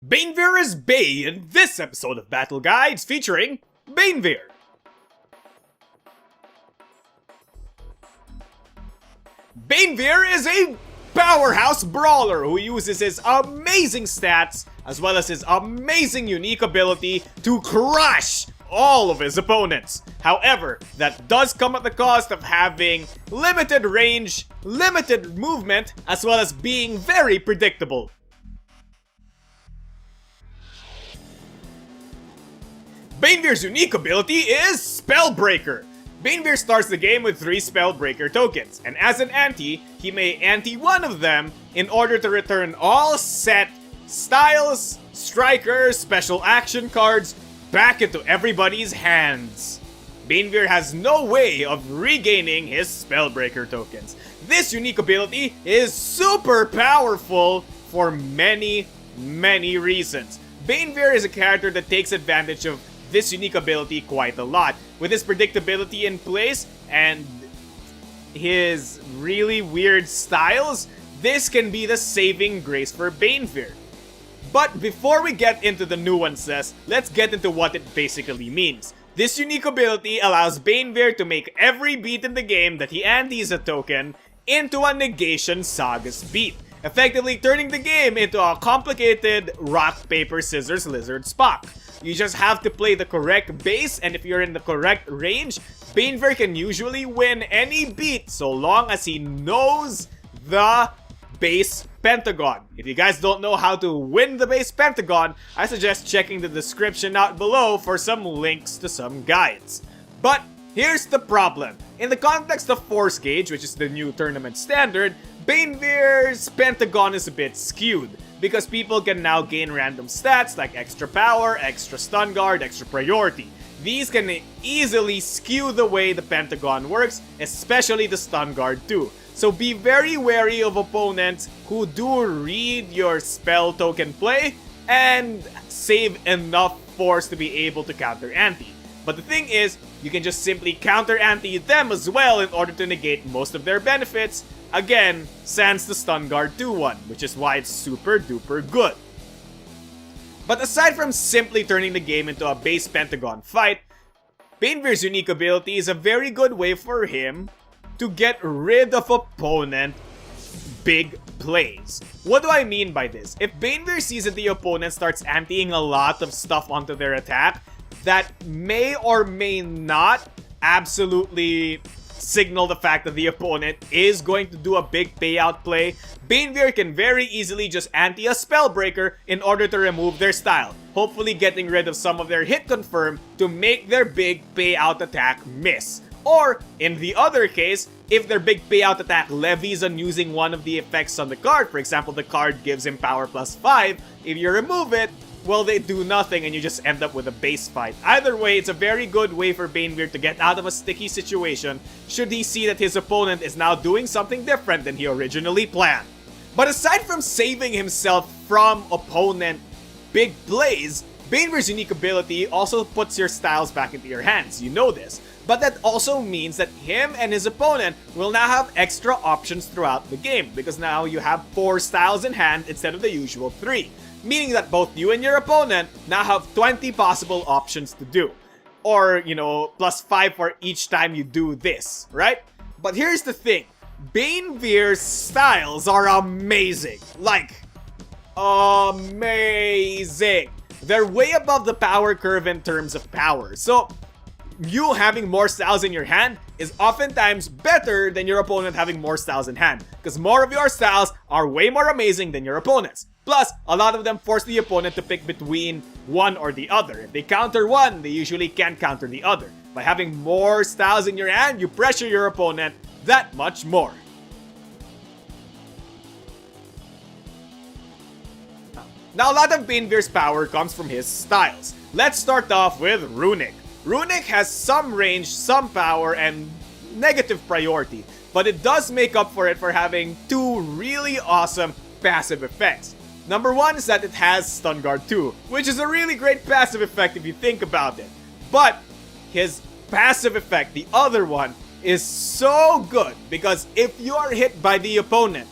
Baenvier is Bae in this episode of Battle Guides featuring Baenvier. Baenvier is a powerhouse brawler who uses his amazing stats as well as his amazing unique ability to crush all of his opponents. However, that does come at the cost of having limited range, limited movement, as well as being very predictable. Baenvier's unique ability is Spellbreaker. Baenvier starts the game with 3 Spellbreaker tokens, and as an ante, he may ante one of them in order to return all set styles, strikers, special action cards back into everybody's hands. Baenvier has no way of regaining his Spellbreaker tokens. This unique ability is super powerful for many reasons. Baenvier is a character that takes advantage of this unique ability quite a lot. With his predictability in place and his really weird styles, this can be the saving grace for Baenvier. But before we get into the nuances, let's get into what it basically means. This unique ability allows Baenvier to make every beat in the game that he antes a token into a negation Sagas beat, effectively turning the game into a complicated rock, paper, scissors, lizard, Spock. You just have to play the correct base, and if you're in the correct range, Baenvier can usually win any beat so long as he knows the base pentagon. If you guys don't know how to win the base pentagon, I suggest checking the description out below for some links to some guides. But here's the problem. In the context of Force Gauge, which is the new tournament standard, Baenvier's pentagon is a bit skewed, because people can now gain random stats like extra power, extra stun guard, extra priority. These can easily skew the way the pentagon works, especially the stun guard too. So be very wary of opponents who do read your spell token play and save enough force to be able to counter ante. But the thing is, you can just simply counter ante them as well in order to negate most of their benefits. Again, sans the stun guard 2-1, which is why it's super duper good. But aside from simply turning the game into a base pentagon fight, Baenvier's unique ability is a very good way for him to get rid of opponent big plays. What do I mean by this? If Baenvier sees that the opponent starts anteing a lot of stuff onto their attack that may or may not absolutely signal the fact that the opponent is going to do a big payout play, Baenvier can very easily just ante a Spellbreaker in order to remove their style, hopefully getting rid of some of their hit confirm to make their big payout attack miss. Or, in the other case, if their big payout attack levies on using one of the effects on the card, for example, the card gives him power +5, if you remove it, well, they do nothing and you just end up with a base fight. Either way, it's a very good way for Baenvier to get out of a sticky situation should he see that his opponent is now doing something different than he originally planned. But aside from saving himself from opponent big plays, Baenvier's unique ability also puts your styles back into your hands. You know this. But that also means that him and his opponent will now have extra options throughout the game, because now you have 4 styles in hand instead of the usual 3. Meaning that both you and your opponent now have 20 possible options to do. Or, +5 for each time you do this, right? But here's the thing. Baenvier's styles are amazing. Like, amazing. They're way above the power curve in terms of power. So, you having more styles in your hand is oftentimes better than your opponent having more styles in hand, because more of your styles are way more amazing than your opponent's. Plus, a lot of them force the opponent to pick between one or the other. If they counter one, they usually can't counter the other. By having more styles in your hand, you pressure your opponent that much more. Now, a lot of Baenvier's power comes from his styles. Let's start off with Runic. Runic has some range, some power, and negative priority, but it does make up for it for having 2 really awesome passive effects. Number 1 is that it has Stun Guard 2, which is a really great passive effect if you think about it. But his passive effect, the other one, is so good because if you are hit by the opponent,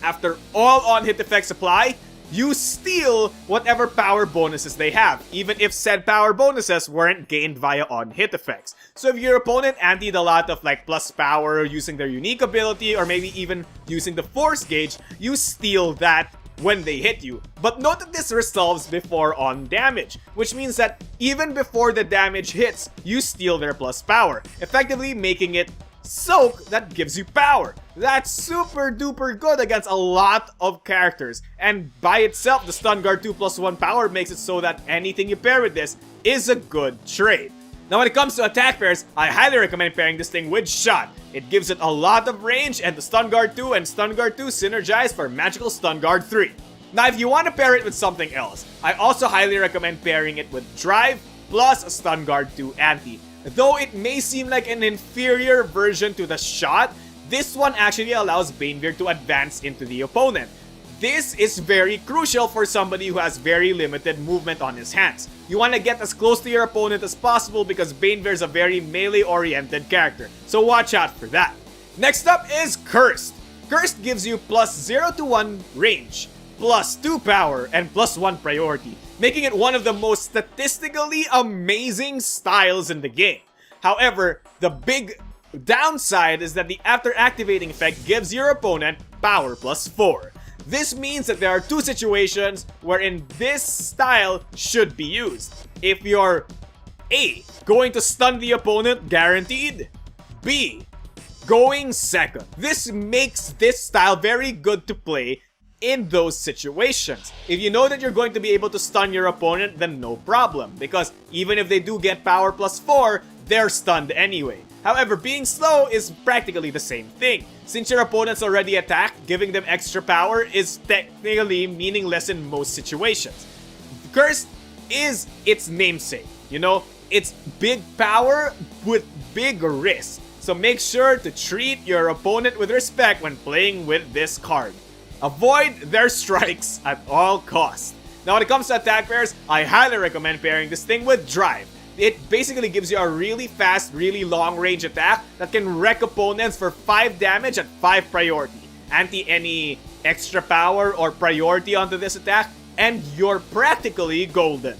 after all on-hit effects apply, you steal whatever power bonuses they have, even if said power bonuses weren't gained via on-hit effects. So if your opponent antied a lot of like plus power using their unique ability, or maybe even using the force gauge, you steal that when they hit you. But note that this resolves before on damage, which means that even before the damage hits, you steal their plus power, effectively making it soak that gives you power. That's super duper good against a lot of characters, and by itself the Stun Guard 2+1 power makes it so that anything you pair with this is a good trade. Now when it comes to attack pairs, I highly recommend pairing this thing with Shot. It gives it a lot of range, and the Stun Guard 2 and Stun Guard 2 synergize for Magical Stun Guard 3. Now if you want to pair it with something else, I also highly recommend pairing it with Drive plus a Stun Guard 2 anti. Though it may seem like an inferior version to the Shot, this one actually allows Baenvier to advance into the opponent. This is very crucial for somebody who has very limited movement on his hands. You want to get as close to your opponent as possible because Baenvier is a very melee-oriented character, so watch out for that. Next up is Cursed. Cursed gives you plus 0 to 1 range, plus 2 power, and plus 1 priority, making it one of the most statistically amazing styles in the game. However, the big downside is that the after activating effect gives your opponent power plus 4. This means that there are two situations wherein this style should be used. If you're A, going to stun the opponent guaranteed, B, going second. This makes this style very good to play in those situations. If you know that you're going to be able to stun your opponent, then no problem, because even if they do get power plus 4, they're stunned anyway. However, being slow is practically the same thing. Since your opponent's already attacked, giving them extra power is technically meaningless in most situations. Cursed is its namesake, you know? It's big power with big risk. So make sure to treat your opponent with respect when playing with this card. Avoid their strikes at all costs. Now when it comes to attack pairs, I highly recommend pairing this thing with Drive. It basically gives you a really fast, really long range attack that can wreck opponents for 5 damage at 5 priority. Anti any extra power or priority onto this attack, and you're practically golden.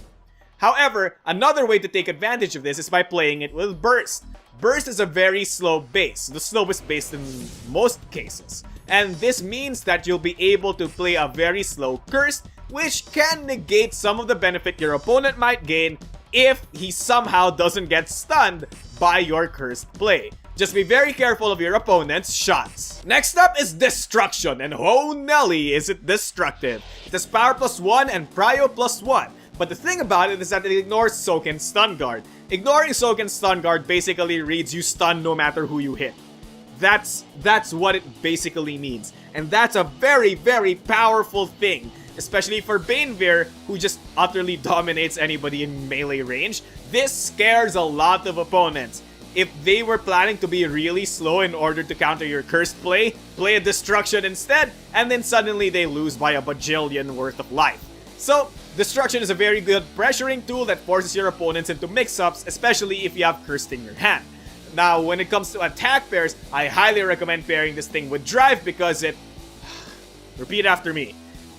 However, another way to take advantage of this is by playing it with Burst. Burst is a very slow base, the slowest base in most cases. And this means that you'll be able to play a very slow Cursed, which can negate some of the benefit your opponent might gain if he somehow doesn't get stunned by your Cursed play. Just be very careful of your opponent's shots. Next up is Destruction, and oh Nelly, is it destructive. It has power plus 1 and prio plus 1. But the thing about it is that it ignores Soak and Stun Guard. Ignoring Soak and Stun Guard basically reads you stun no matter who you hit. That's what it basically means. And that's a very, very powerful thing. Especially for Baenvier, who just utterly dominates anybody in melee range. This scares a lot of opponents. If they were planning to be really slow in order to counter your Cursed play a Destruction instead, and then suddenly they lose by a bajillion worth of life. So, Destruction is a very good pressuring tool that forces your opponents into mix-ups, especially if you have Cursed in your hand. Now, when it comes to attack pairs, I highly recommend pairing this thing with Drive because it... repeat after me.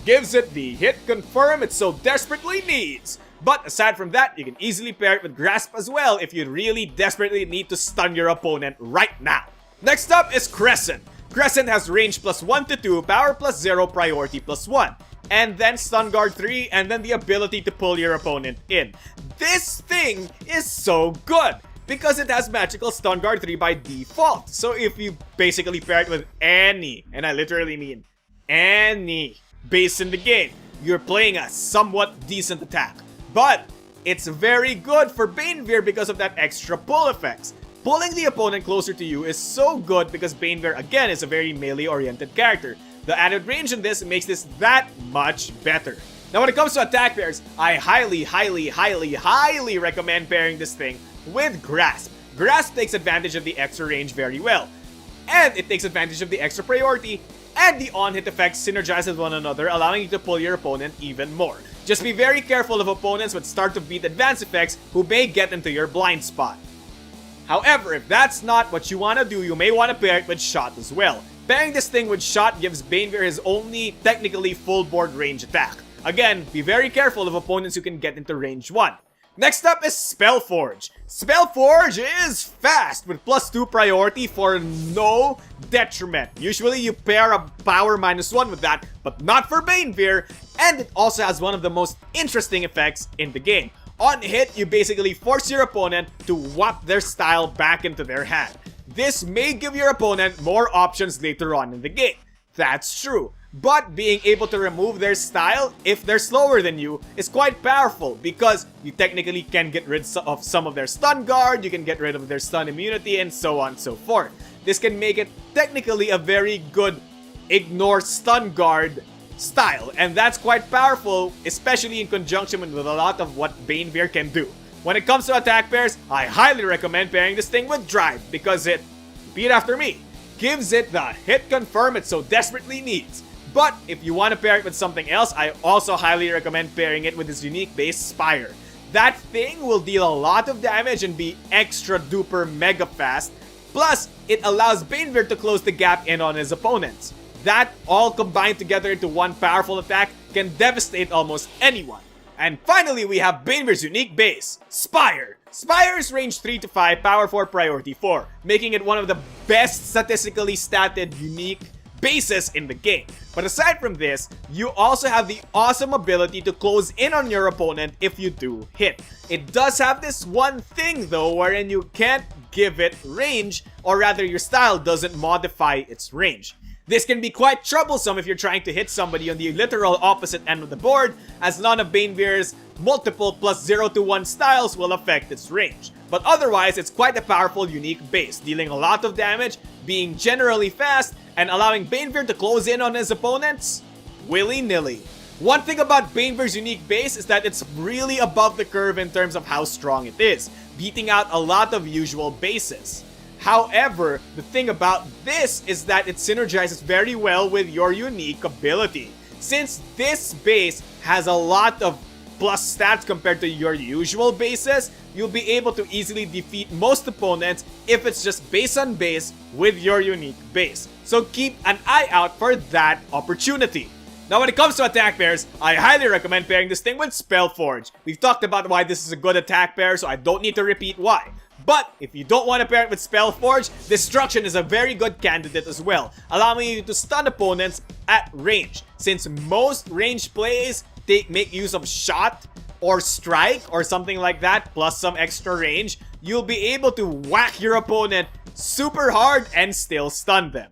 Gives it the hit confirm it so desperately needs. But aside from that, you can easily pair it with Grasp as well if you really desperately need to stun your opponent right now. Next up is Crescent. Crescent has range plus 1 to 2, power plus 0, priority plus 1. And then Stun Guard 3, and then the ability to pull your opponent in. This thing is so good because it has magical Stun Guard 3 by default. So if you basically pair it with any, and I literally mean any base in the game, you're playing a somewhat decent attack. But it's very good for Baenvier because of that extra pull effects. Pulling the opponent closer to you is so good because Baenvier again is a very melee-oriented character. The added range in this makes this that much better. Now when it comes to attack pairs, I highly recommend pairing this thing with Grasp. Grasp takes advantage of the extra range very well. And it takes advantage of the extra priority, and the on-hit effects synergize with one another, allowing you to pull your opponent even more. Just be very careful of opponents with start-to-beat advance effects who may get into your blind spot. However, if that's not what you want to do, you may want to pair it with Shot as well. Pairing this thing with Shot gives Baenvier his only technically full board range attack. Again, be very careful of opponents who can get into range 1. Next up is Spellforge. Spellforge is fast with +2 priority for no detriment. Usually you pair a power -1 with that, but not for Baenvier, and it also has one of the most interesting effects in the game. On hit, you basically force your opponent to whap their style back into their hand. This may give your opponent more options later on in the game. That's true. But being able to remove their style if they're slower than you is quite powerful because you technically can get rid of some of their stun guard, you can get rid of their stun immunity, and so on and so forth. This can make it technically a very good ignore stun guard style, and that's quite powerful, especially in conjunction with a lot of what Baenvier can do. When it comes to attack pairs, I highly recommend pairing this thing with Drive because it, repeat after me, gives it the hit confirm it so desperately needs. But if you want to pair it with something else, I also highly recommend pairing it with its unique base Spire. That thing will deal a lot of damage and be extra duper mega fast. Plus, it allows Baenvier to close the gap in on his opponents. That all combined together into one powerful attack can devastate almost anyone. And finally, we have Baenvier's unique base, Spire. Spire is range 3 to 5, power 4, priority 4, making it one of the best statistically statted unique bases in the game. But aside from this, you also have the awesome ability to close in on your opponent if you do hit. It does have this one thing though, wherein you can't give it range, or rather your style doesn't modify its range. This can be quite troublesome if you're trying to hit somebody on the literal opposite end of the board, as none of Baenvier's multiple +0 to 1 styles will affect its range. But otherwise, it's quite a powerful unique base, dealing a lot of damage, being generally fast, and allowing Baenvier to close in on his opponents willy-nilly. One thing about Baenvier's unique base is that it's really above the curve in terms of how strong it is, beating out a lot of usual bases. However, the thing about this is that it synergizes very well with your unique ability. Since this base has a lot of plus stats compared to your usual bases, you'll be able to easily defeat most opponents if it's just base on base with your unique base. So keep an eye out for that opportunity. Now when it comes to attack pairs, I highly recommend pairing this thing with Spellforge. We've talked about why this is a good attack pair, so I don't need to repeat why. But if you don't want to pair it with Spellforge, Destruction is a very good candidate as well, allowing you to stun opponents at range. Since most range plays make use of shot or strike or something like that, plus some extra range, you'll be able to whack your opponent super hard and still stun them.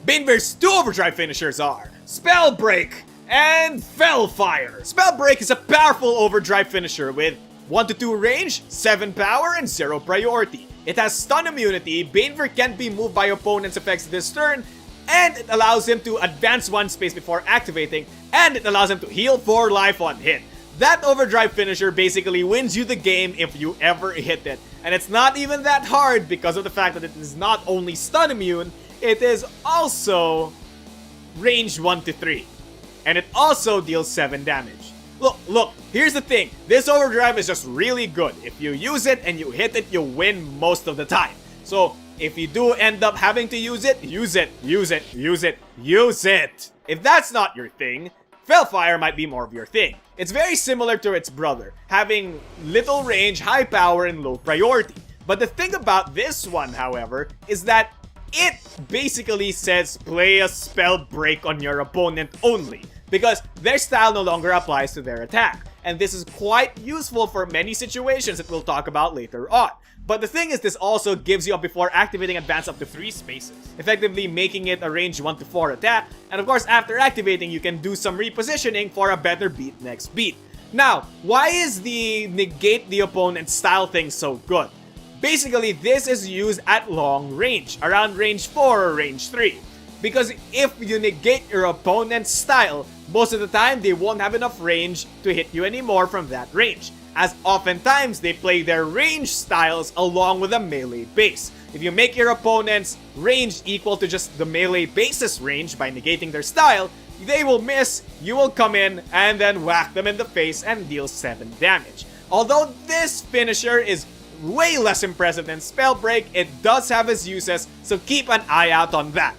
Baenvier's 2 overdrive finishers are Spell Break and Fellfire. Spell Break is a powerful overdrive finisher with 1 to 2 range, 7 power, and 0 priority. It has stun immunity, Baenvier can't be moved by opponent's effects this turn, and it allows him to advance 1 space before activating, and it allows him to heal 4 life on hit. That overdrive finisher basically wins you the game if you ever hit it. And it's not even that hard because of the fact that it is not only stun immune, it is also range 1 to 3. And it also deals 7 damage. Look, here's the thing. This overdrive is just really good. If you use it and you hit it, you win most of the time. So if you do end up having to use it, use it, use it, use it, use it. If that's not your thing, Fellfire might be more of your thing. It's very similar to its brother, having little range, high power, and low priority. But the thing about this one, however, is that it basically says play a spell break on your opponent only, because their style no longer applies to their attack. And this is quite useful for many situations that we'll talk about later on. But the thing is, this also gives you a before activating advance up to 3 spaces, effectively making it a range 1 to 4 attack. And of course, after activating, you can do some repositioning for a better beat next beat. Now, why is the negate the opponent's style thing so good? Basically, this is used at long range, around range 4 or range 3. Because if you negate your opponent's style, most of the time they won't have enough range to hit you anymore from that range, as oftentimes they play their range styles along with a melee base. If you make your opponent's range equal to just the melee base's range by negating their style, they will miss, you will come in, and then whack them in the face and deal 7 damage. Although this finisher is way less impressive than Spell Break, it does have its uses, so keep an eye out on that.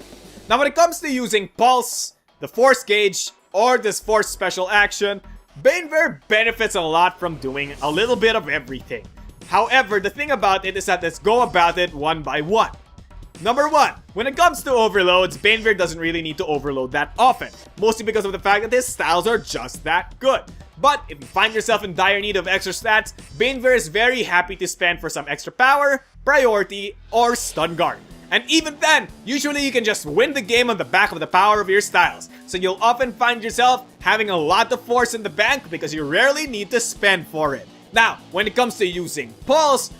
Now when it comes to using Pulse, the Force Gauge, or this Force Special Action, Baenvier benefits a lot from doing a little bit of everything. However, the thing about it is that let's go about it one by one. Number 1, when it comes to overloads, Baenvier doesn't really need to overload that often, mostly because of the fact that his styles are just that good. But if you find yourself in dire need of extra stats, Baenvier is very happy to spend for some extra power, priority, or stun guard. And even then, usually you can just win the game on the back of the power of your styles. So you'll often find yourself having a lot of force in the bank because you rarely need to spend for it. Now, when it comes to using Pulse,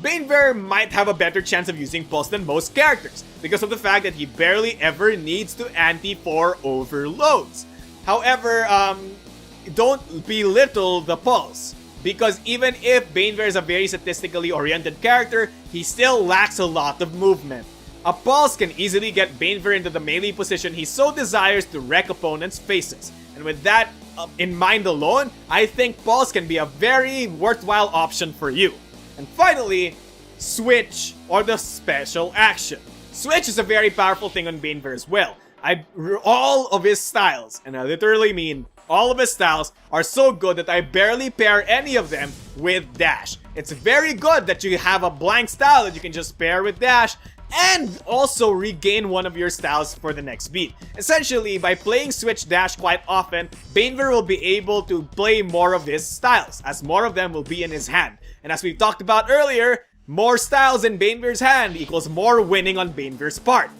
Baenvier might have a better chance of using Pulse than most characters because of the fact that he barely ever needs to anti for overloads. However, don't belittle the Pulse, because even if Baenvier is a very statistically oriented character, he still lacks a lot of movement. A Pulse can easily get Baenvier into the melee position he so desires to wreck opponents' faces. And with that in mind alone, I think Pulse can be a very worthwhile option for you. And finally, Switch, or the Special Action. Switch is a very powerful thing on Baenvier as well. All of his styles, and I literally mean all of his styles, are so good that I barely pair any of them with Dash. It's very good that you have a blank style that you can just pair with Dash and also regain one of your styles for the next beat. Essentially, by playing Switch Dash quite often, Baenvier will be able to play more of his styles, as more of them will be in his hand. And as we've talked about earlier, more styles in Baenvier's hand equals more winning on Baenvier's part.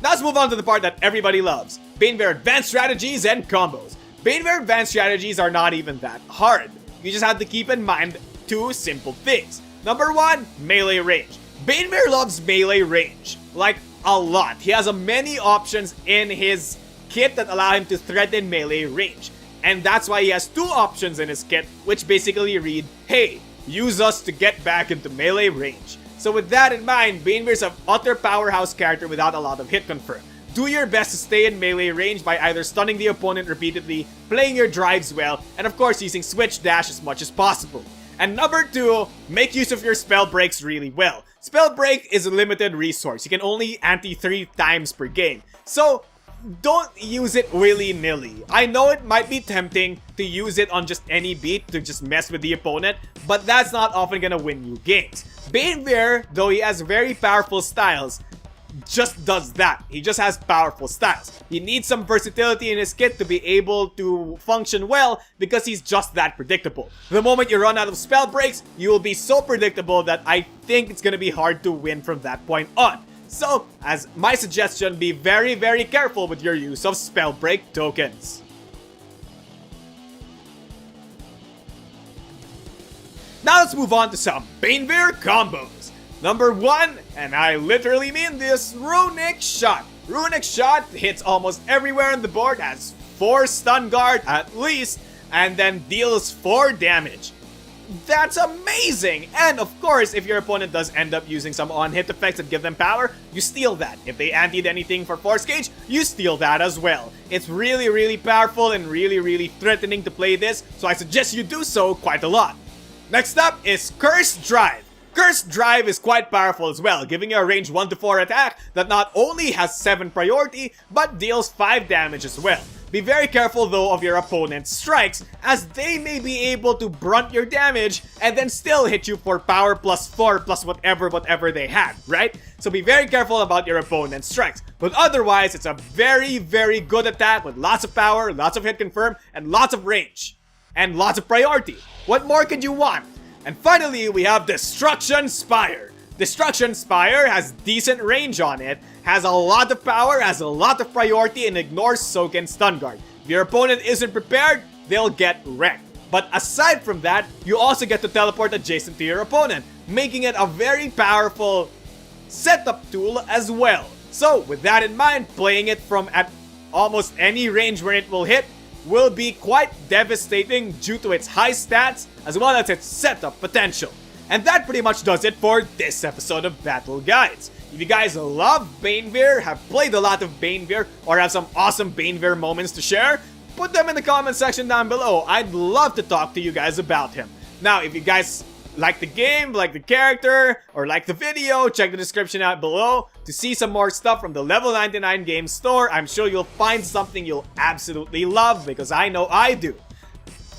Now let's move on to the part that everybody loves, Baenvier advanced strategies and combos. Baenvier advanced strategies are not even that hard. You just have to keep in mind 2 simple things. Number 1, melee range. Baenvier loves melee range, like a lot. He has many options in his kit that allow him to threaten melee range. And that's why he has 2 options in his kit, which basically read, hey, use us to get back into melee range. So with that in mind, Baenvier's an utter powerhouse character without a lot of hit confirm. Do your best to stay in melee range by either stunning the opponent repeatedly, playing your drives well, and of course using Switch Dash as much as possible. And number 2, make use of your spell breaks really well. Spell break is a limited resource. You can only anti 3 times per game. So don't use it willy-nilly. I know it might be tempting to use it on just any beat to just mess with the opponent, but that's not often gonna win you games. Baenvier, though he has very powerful styles, just does that. He just has powerful styles. He needs some versatility in his kit to be able to function well because he's just that predictable. The moment you run out of spell breaks, you will be so predictable that I think it's gonna be hard to win from that point on. So, as my suggestion, be very, very careful with your use of spell break tokens. Now let's move on to some Baenvier combos. Number 1, and I literally mean this, Runic Shot. Runic Shot hits almost everywhere on the board, has 4 stun guard at least, and then deals 4 damage. That's amazing! And of course, if your opponent does end up using some on-hit effects that give them power, you steal that. If they antied anything for Force Gauge, you steal that as well. It's really, really powerful and really, really threatening to play this, so I suggest you do so quite a lot. Next up is Cursed Drive. Cursed Drive is quite powerful as well, giving you a range 1 to 4 attack that not only has 7 priority, but deals 5 damage as well. Be very careful though of your opponent's strikes, as they may be able to brunt your damage and then still hit you for power plus 4 plus whatever they had, right? So be very careful about your opponent's strikes. But otherwise, it's a very, very good attack with lots of power, lots of hit confirm, and lots of range. And lots of priority. What more could you want? And finally, we have Destruction Spire. Destruction Spire has decent range on it, has a lot of power, has a lot of priority, and ignores soak and stun guard. If your opponent isn't prepared, they'll get wrecked. But aside from that, you also get to teleport adjacent to your opponent, making it a very powerful setup tool as well. So with that in mind, playing it from at almost any range where it will hit will be quite devastating due to its high stats as well as its setup potential. And that pretty much does it for this episode of Battle Guides. If you guys love Baenvier, have played a lot of Baenvier, or have some awesome Baenvier moments to share, put them in the comment section down below. I'd love to talk to you guys about him. Now, if you guys like the game, like the character, or like the video, check the description out below to see some more stuff from the Level 99 game store. I'm sure you'll find something you'll absolutely love because I know I do.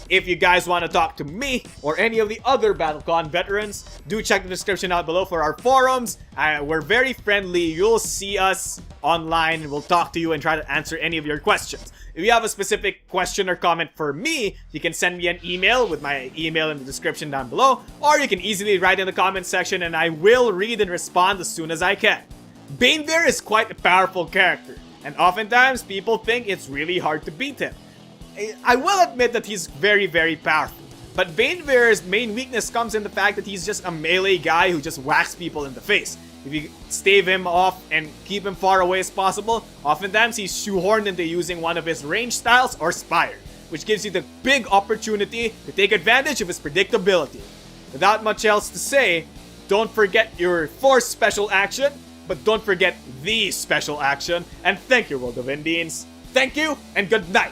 If you guys want to talk to me or any of the other BattleCon veterans, do check the description out below for our forums. We're very friendly. You'll see us online and we'll talk to you and try to answer any of your questions. If you have a specific question or comment for me, you can send me an email with my email in the description down below, or you can easily write in the comment section and I will read and respond as soon as I can. Baenvier is quite a powerful character, and oftentimes people think it's really hard to beat him. I will admit that he's very, very powerful, but Baenvier's main weakness comes in the fact that he's just a melee guy who just whacks people in the face. If you stave him off and keep him far away as possible, oftentimes he's shoehorned into using one of his range styles or Spire, which gives you the big opportunity to take advantage of his predictability. Without much else to say, don't forget your Force special action, but don't forget the special action, and thank you, World of Indines. Thank you, and good night!